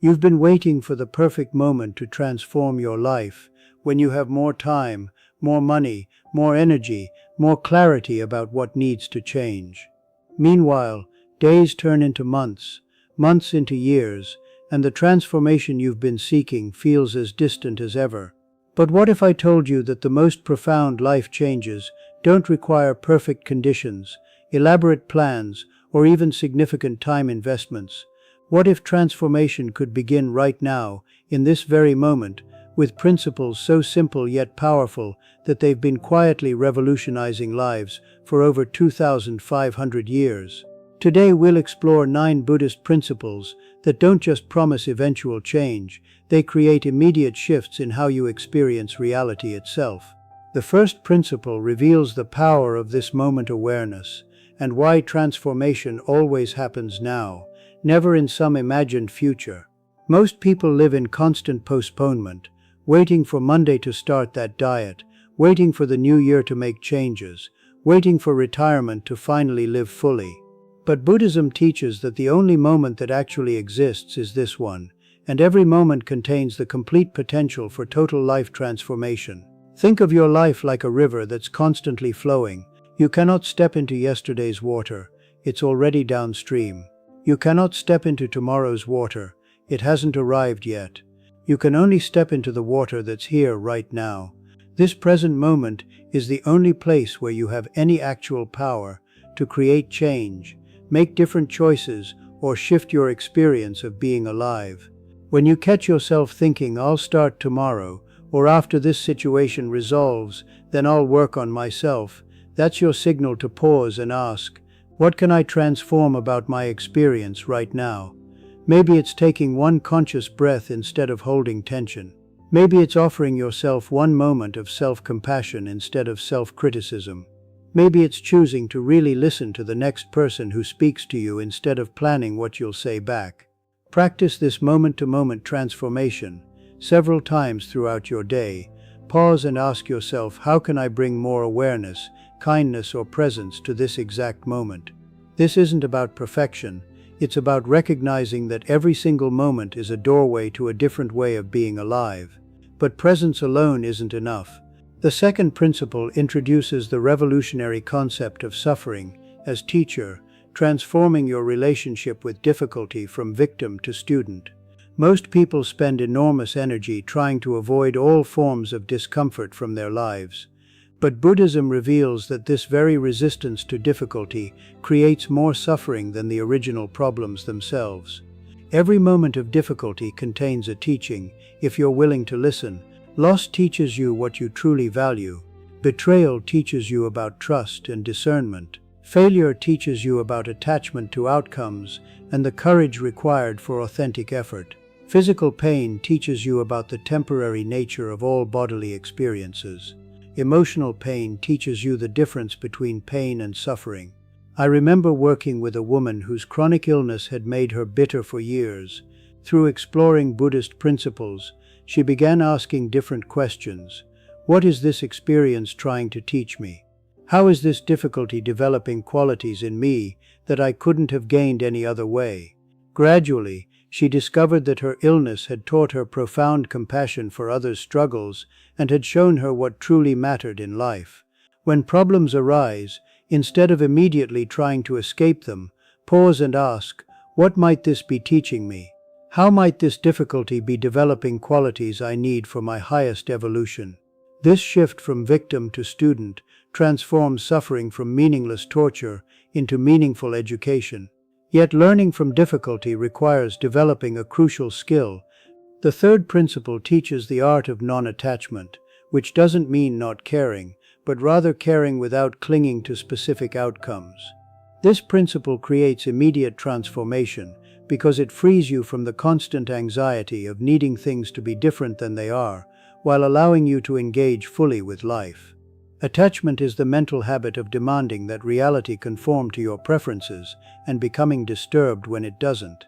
You've been waiting for the perfect moment to transform your life, when you have more time, more money, more energy, more clarity about what needs to change. Meanwhile, days turn into months, months into years, and the transformation you've been seeking feels as distant as ever. But what if I told you that the most profound life changes don't require perfect conditions, elaborate plans, or even significant time investments? What if transformation could begin right now, in this very moment, with principles so simple yet powerful that they've been quietly revolutionizing lives for over 2,500 years? Today we'll explore 9 Buddhist principles that don't just promise eventual change, they create immediate shifts in how you experience reality itself. The first principle reveals the power of this moment awareness and why transformation always happens now, never in some imagined future. Most people live in constant postponement, waiting for Monday to start that diet, waiting for the new year to make changes, waiting for retirement to finally live fully. But Buddhism teaches that the only moment that actually exists is this one, and every moment contains the complete potential for total life transformation. Think of your life like a river that's constantly flowing. You cannot step into yesterday's water, it's already downstream. You cannot step into tomorrow's water, it hasn't arrived yet. You can only step into the water that's here right now. This present moment is the only place where you have any actual power to create change, make different choices, or shift your experience of being alive. When you catch yourself thinking, "I'll start tomorrow," or "after this situation resolves, then I'll work on myself," that's your signal to pause and ask, what can I transform about my experience right now? Maybe it's taking one conscious breath instead of holding tension. Maybe it's offering yourself one moment of self-compassion instead of self-criticism. Maybe it's choosing to really listen to the next person who speaks to you instead of planning what you'll say back. Practice this moment-to-moment transformation several times throughout your day. Pause and ask yourself, how can I bring more awareness, kindness, or presence to this exact moment? This isn't about perfection. It's about recognizing that every single moment is a doorway to a different way of being alive. But presence alone isn't enough. The second principle introduces the revolutionary concept of suffering as teacher, transforming your relationship with difficulty from victim to student. Most people spend enormous energy trying to avoid all forms of discomfort from their lives. But Buddhism reveals that this very resistance to difficulty creates more suffering than the original problems themselves. Every moment of difficulty contains a teaching, if you're willing to listen. Loss teaches you what you truly value. Betrayal teaches you about trust and discernment. Failure teaches you about attachment to outcomes and the courage required for authentic effort. Physical pain teaches you about the temporary nature of all bodily experiences. Emotional pain teaches you the difference between pain and suffering. I remember working with a woman whose chronic illness had made her bitter for years. Through exploring Buddhist principles, she began asking different questions. What is this experience trying to teach me? How is this difficulty developing qualities in me that I couldn't have gained any other way? Gradually, she discovered that her illness had taught her profound compassion for others' struggles and had shown her what truly mattered in life. When problems arise, instead of immediately trying to escape them, pause and ask, what might this be teaching me? How might this difficulty be developing qualities I need for my highest evolution? This shift from victim to student transforms suffering from meaningless torture into meaningful education. Yet learning from difficulty requires developing a crucial skill. The third principle teaches the art of non-attachment, which doesn't mean not caring, but rather caring without clinging to specific outcomes. This principle creates immediate transformation because it frees you from the constant anxiety of needing things to be different than they are, while allowing you to engage fully with life. Attachment is the mental habit of demanding that reality conform to your preferences and becoming disturbed when it doesn't.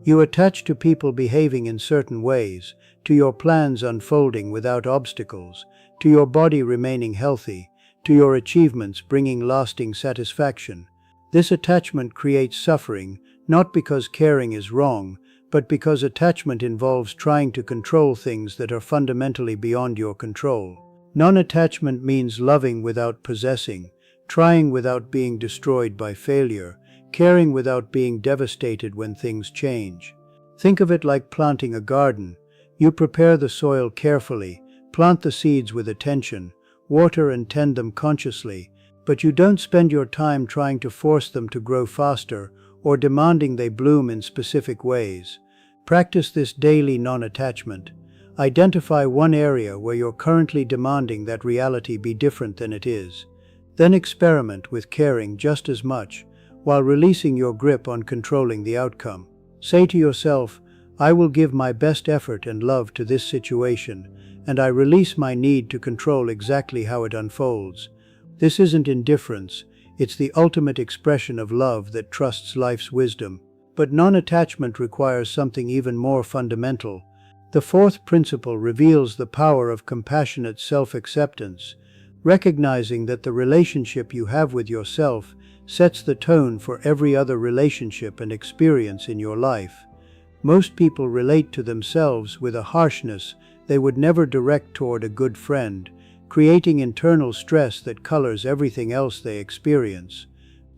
You attach to people behaving in certain ways, to your plans unfolding without obstacles, to your body remaining healthy, to your achievements bringing lasting satisfaction. This attachment creates suffering, not because caring is wrong, but because attachment involves trying to control things that are fundamentally beyond your control. Non-attachment means loving without possessing, trying without being destroyed by failure, caring without being devastated when things change. Think of it like planting a garden. You prepare the soil carefully, plant the seeds with attention, water and tend them consciously, but you don't spend your time trying to force them to grow faster or demanding they bloom in specific ways. Practice this daily non-attachment. Identify one area where you're currently demanding that reality be different than it is. Then experiment with caring just as much, while releasing your grip on controlling the outcome. Say to yourself, I will give my best effort and love to this situation, and I release my need to control exactly how it unfolds. This isn't indifference, it's the ultimate expression of love that trusts life's wisdom. But non-attachment requires something even more fundamental. The fourth principle reveals the power of compassionate self-acceptance, recognizing that the relationship you have with yourself sets the tone for every other relationship and experience in your life. Most people relate to themselves with a harshness they would never direct toward a good friend, creating internal stress that colors everything else they experience.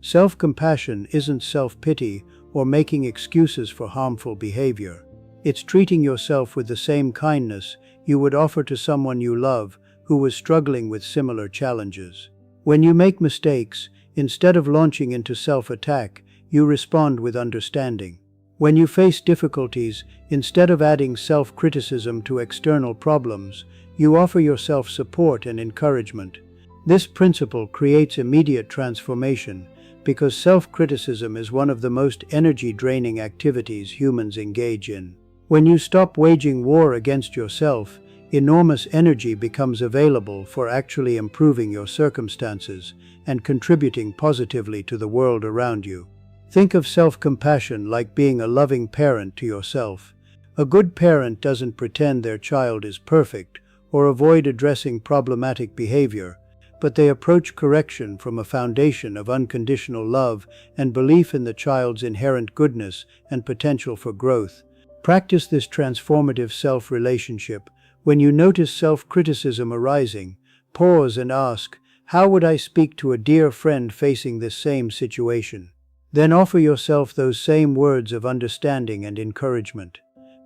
Self-compassion isn't self-pity or making excuses for harmful behavior. It's treating yourself with the same kindness you would offer to someone you love who was struggling with similar challenges. When you make mistakes, instead of launching into self-attack, you respond with understanding. When you face difficulties, instead of adding self-criticism to external problems, you offer yourself support and encouragement. This principle creates immediate transformation because self-criticism is one of the most energy-draining activities humans engage in. When you stop waging war against yourself, enormous energy becomes available for actually improving your circumstances and contributing positively to the world around you. Think of self-compassion like being a loving parent to yourself. A good parent doesn't pretend their child is perfect or avoid addressing problematic behavior, but they approach correction from a foundation of unconditional love and belief in the child's inherent goodness and potential for growth. Practice this transformative self-relationship. When you notice self-criticism arising, pause and ask, how would I speak to a dear friend facing this same situation? Then offer yourself those same words of understanding and encouragement.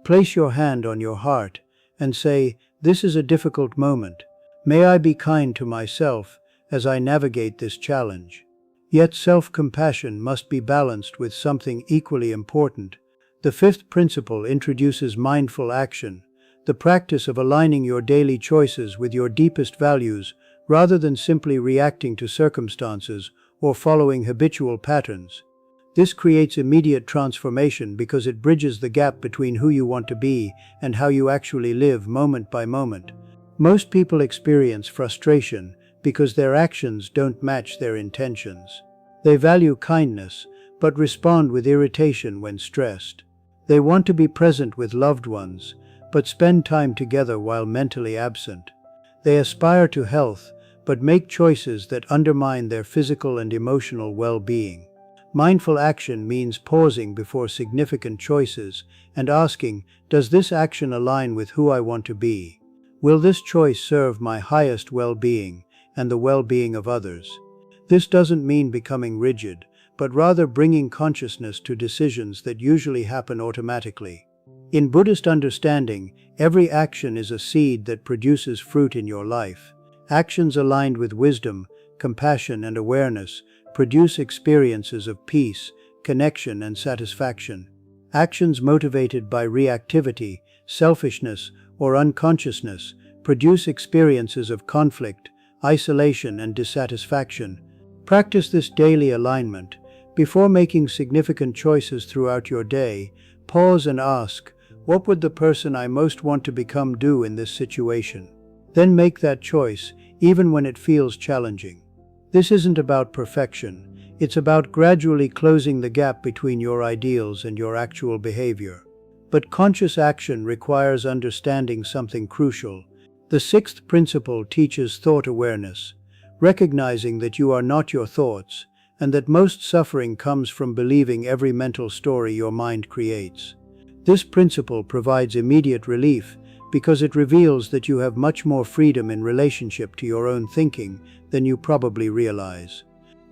Place your hand on your heart and say, this is a difficult moment. May I be kind to myself as I navigate this challenge. Yet self-compassion must be balanced with something equally important. The fifth principle introduces mindful action, the practice of aligning your daily choices with your deepest values rather than simply reacting to circumstances or following habitual patterns. This creates immediate transformation because it bridges the gap between who you want to be and how you actually live moment by moment. Most people experience frustration because their actions don't match their intentions. They value kindness, but respond with irritation when stressed. They want to be present with loved ones, but spend time together while mentally absent. They aspire to health, but make choices that undermine their physical and emotional well-being. Mindful action means pausing before significant choices and asking, does this action align with who I want to be? Will this choice serve my highest well-being and the well-being of others? This doesn't mean becoming rigid, but rather bringing consciousness to decisions that usually happen automatically. In Buddhist understanding, every action is a seed that produces fruit in your life. Actions aligned with wisdom, compassion, and awareness produce experiences of peace, connection, and satisfaction. Actions motivated by reactivity, selfishness, or unconsciousness produce experiences of conflict, isolation, and dissatisfaction. Practice this daily alignment. Before making significant choices throughout your day, pause and ask, what would the person I most want to become do in this situation? Then make that choice, even when it feels challenging. This isn't about perfection. It's about gradually closing the gap between your ideals and your actual behavior. But conscious action requires understanding something crucial. The sixth principle teaches thought awareness, recognizing that you are not your thoughts, and that most suffering comes from believing every mental story your mind creates. This principle provides immediate relief because it reveals that you have much more freedom in relationship to your own thinking than you probably realize.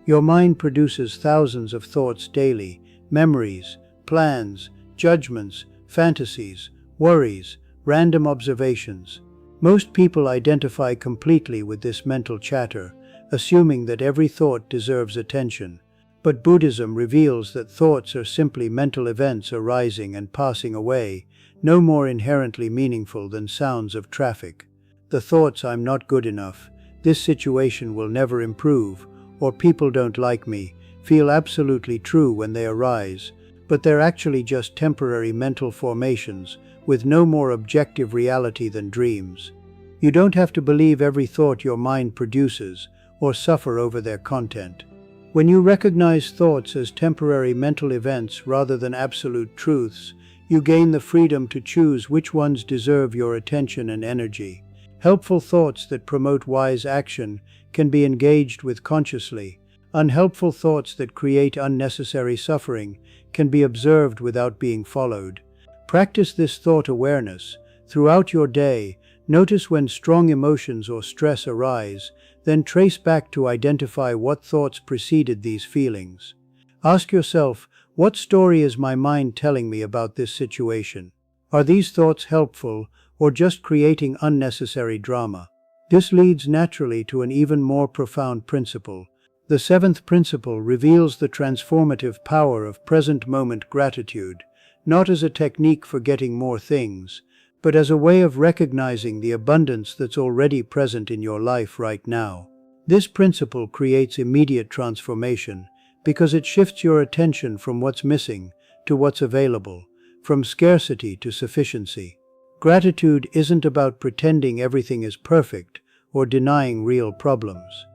Your mind produces thousands of thoughts daily, memories, plans, judgments, fantasies, worries, random observations. Most people identify completely with this mental chatter, assuming that every thought deserves attention. But Buddhism reveals that thoughts are simply mental events arising and passing away, no more inherently meaningful than sounds of traffic. The thoughts "I'm not good enough," "this situation will never improve," or "people don't like me" feel absolutely true when they arise, but they're actually just temporary mental formations with no more objective reality than dreams. You don't have to believe every thought your mind produces or suffer over their content. When you recognize thoughts as temporary mental events rather than absolute truths, you gain the freedom to choose which ones deserve your attention and energy. Helpful thoughts that promote wise action can be engaged with consciously. Unhelpful thoughts that create unnecessary suffering can be observed without being followed. Practice this thought awareness. Throughout your day, notice when strong emotions or stress arise, then trace back to identify what thoughts preceded these feelings. Ask yourself, what story is my mind telling me about this situation? Are these thoughts helpful or just creating unnecessary drama? This leads naturally to an even more profound principle. The seventh principle reveals the transformative power of present moment gratitude, not as a technique for getting more things, but as a way of recognizing the abundance that's already present in your life right now. This principle creates immediate transformation because it shifts your attention from what's missing to what's available, from scarcity to sufficiency. Gratitude isn't about pretending everything is perfect or denying real problems.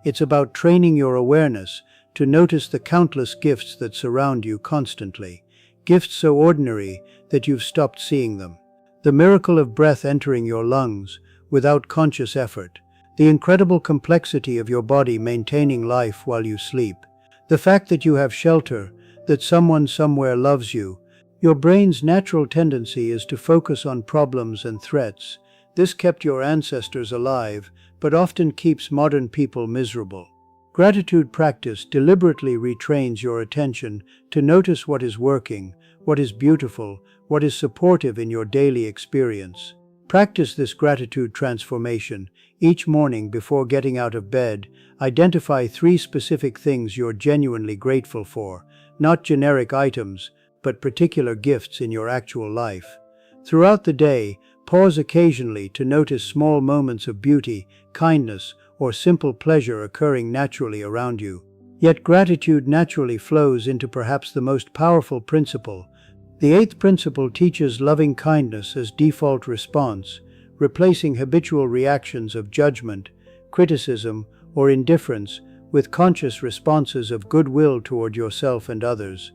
It's about training your awareness to notice the countless gifts that surround you constantly, gifts so ordinary that you've stopped seeing them. The miracle of breath entering your lungs without conscious effort, the incredible complexity of your body maintaining life while you sleep, the fact that you have shelter, that someone somewhere loves you. Your brain's natural tendency is to focus on problems and threats. This kept your ancestors alive, but often keeps modern people miserable. Gratitude practice deliberately retrains your attention to notice what is working, what is beautiful, what is supportive in your daily experience. Practice this gratitude transformation. Each morning before getting out of bed, identify 3 specific things you're genuinely grateful for, not generic items, but particular gifts in your actual life. Throughout the day, pause occasionally to notice small moments of beauty, kindness, or simple pleasure occurring naturally around you. Yet gratitude naturally flows into perhaps the most powerful principle. The 8th principle teaches loving kindness as default response, replacing habitual reactions of judgment, criticism, or indifference with conscious responses of goodwill toward yourself and others.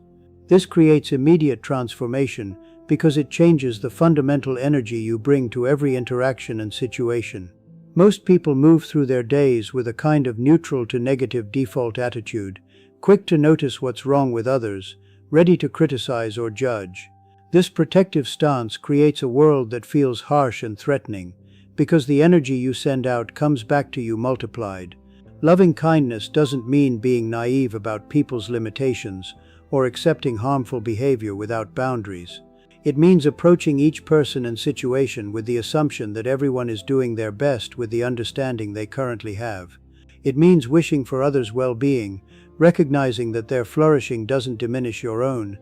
This creates immediate transformation because it changes the fundamental energy you bring to every interaction and situation. Most people move through their days with a kind of neutral to negative default attitude, quick to notice what's wrong with others, ready to criticize or judge. This protective stance creates a world that feels harsh and threatening, because the energy you send out comes back to you multiplied. Loving kindness doesn't mean being naive about people's limitations or accepting harmful behavior without boundaries. It means approaching each person and situation with the assumption that everyone is doing their best with the understanding they currently have. It means wishing for others' well-being, recognizing that their flourishing doesn't diminish your own.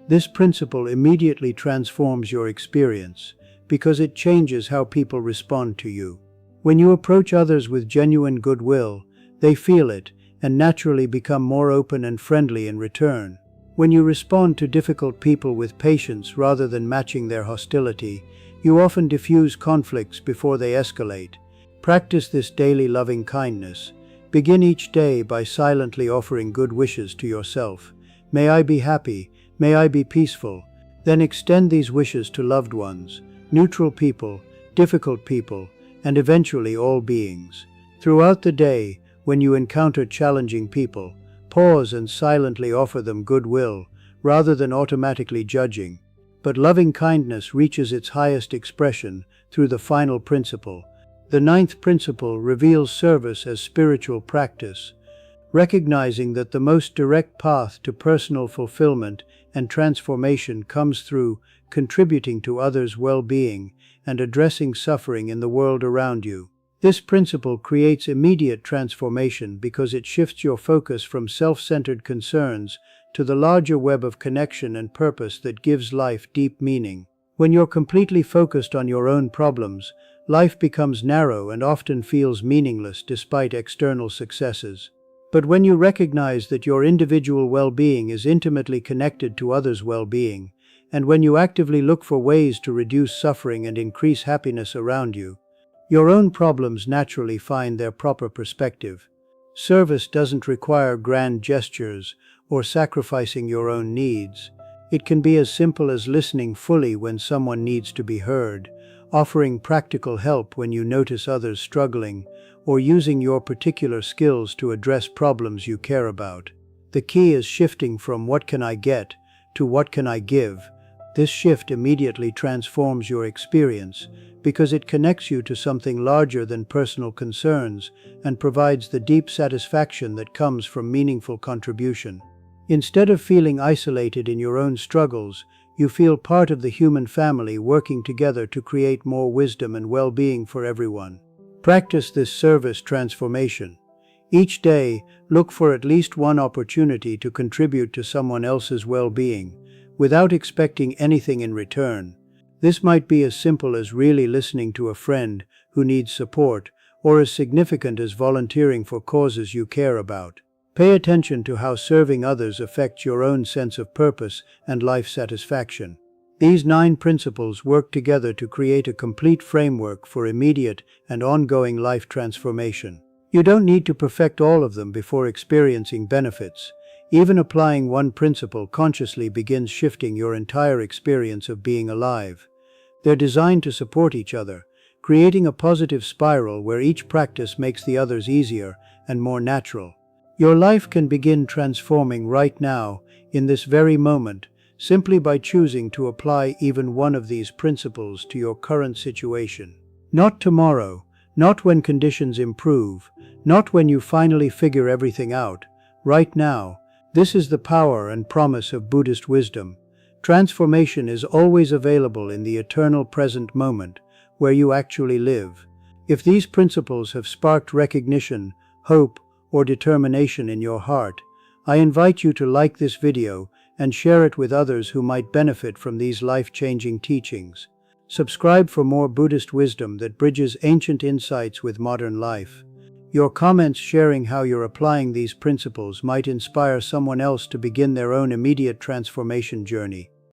This principle immediately transforms your experience because it changes how people respond to you. When you approach others with genuine goodwill, they feel it and naturally become more open and friendly in return. When you respond to difficult people with patience rather than matching their hostility, you often diffuse conflicts before they escalate. Practice this daily loving kindness. Begin each day by silently offering good wishes to yourself. May I be happy, may I be peaceful. Then extend these wishes to loved ones, neutral people, difficult people, and eventually all beings. Throughout the day, when you encounter challenging people, pause and silently offer them goodwill, rather than automatically judging. but loving kindness reaches its highest expression through the final principle. The ninth principle reveals service as spiritual practice, recognizing that the most direct path to personal fulfillment and transformation comes through contributing to others' well-being and addressing suffering in the world around you. This principle creates immediate transformation because it shifts your focus from self-centered concerns to the larger web of connection and purpose that gives life deep meaning. When you're completely focused on your own problems, life becomes narrow and often feels meaningless despite external successes. But when you recognize that your individual well-being is intimately connected to others' well-being, and when you actively look for ways to reduce suffering and increase happiness around you, your own problems naturally find their proper perspective. Service doesn't require grand gestures or sacrificing your own needs. It can be as simple as listening fully when someone needs to be heard, offering practical help when you notice others struggling, or using your particular skills to address problems you care about. The key is shifting from "what can I get" to "what can I give." This shift immediately transforms your experience because it connects you to something larger than personal concerns and provides the deep satisfaction that comes from meaningful contribution. Instead of feeling isolated in your own struggles, you feel part of the human family working together to create more wisdom and well-being for everyone. Practice this service transformation. Each day, look for at least one opportunity to contribute to someone else's well-being, without expecting anything in return. This might be as simple as really listening to a friend who needs support, or as significant as volunteering for causes you care about. Pay attention to how serving others affects your own sense of purpose and life satisfaction. These 9 principles work together to create a complete framework for immediate and ongoing life transformation. You don't need to perfect all of them before experiencing benefits. Even applying one principle consciously begins shifting your entire experience of being alive. They're designed to support each other, creating a positive spiral where each practice makes the others easier and more natural. Your life can begin transforming right now, in this very moment, simply by choosing to apply even one of these principles to your current situation. Not tomorrow, not when conditions improve, not when you finally figure everything out. Right now. This is the power and promise of Buddhist wisdom. Transformation is always available in the eternal present moment, where you actually live. If these principles have sparked recognition, hope, or determination in your heart, I invite you to like this video and share it with others who might benefit from these life-changing teachings. Subscribe for more Buddhist wisdom that bridges ancient insights with modern life. Your comments sharing how you're applying these principles might inspire someone else to begin their own immediate transformation journey.